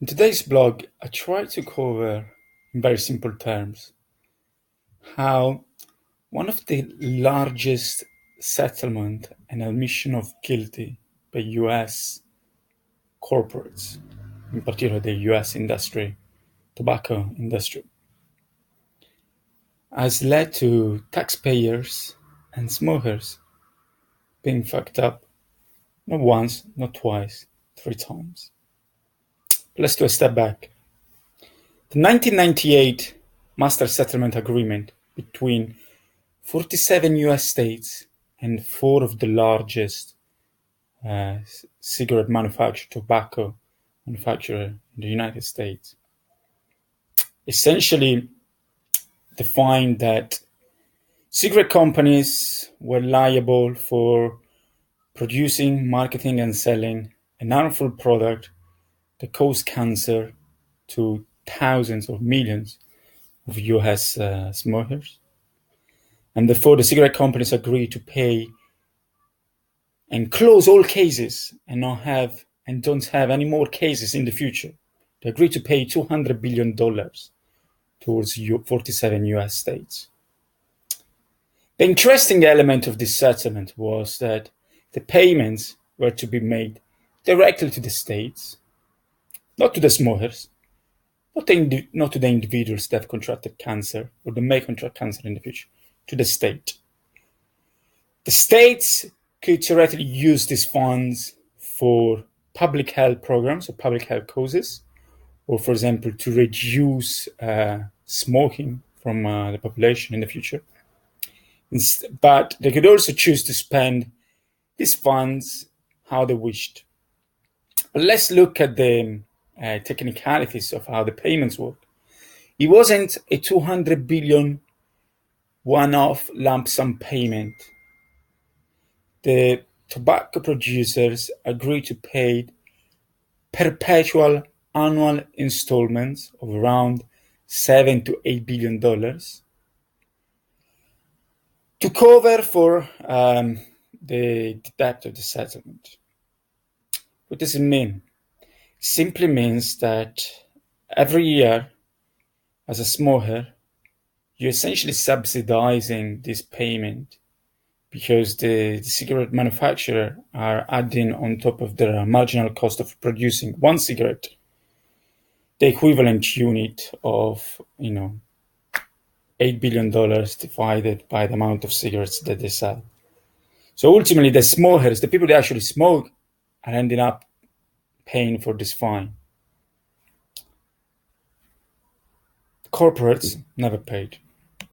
In today's blog, I try to cover, in very simple terms, how one of the largest settlement and admission of guilty by US corporates, in particular the US tobacco industry, has led to taxpayers and smokers being fucked up not once, not twice, 3 times. Let's do a step back. The 1998 Master Settlement Agreement between 47 US states and 4 of the largest tobacco manufacturer in the United States essentially defined that cigarette companies were liable for producing, marketing, and selling an harmful product that caused cancer to thousands of millions of US smokers. And therefore, the cigarette companies agreed to pay and close all cases and don't have any more cases in the future. They agreed to pay $200 billion towards 47 US states. The interesting element of this settlement was that the payments were to be made directly to the states, not to the smokers, not to the individuals that have contracted cancer or that may contract cancer in the future, to the state. The states could theoretically use these funds for public health programs or public health causes, or for example, to reduce smoking from the population in the future. But they could also choose to spend these funds how they wished. But let's look at the technicalities of how the payments work. It wasn't a $200 billion one-off lump sum payment. The tobacco producers agreed to pay perpetual annual installments of around $7 to $8 billion to cover for the debt of the settlement. What does it mean? It simply means that every year, as a smoker, you're essentially subsidizing this payment because the cigarette manufacturer are adding on top of their marginal cost of producing one cigarette the equivalent unit of $8 billion divided by the amount of cigarettes that they sell. So ultimately, the smokers, the people that actually smoke, are ending up paying for this fine. Corporates never paid.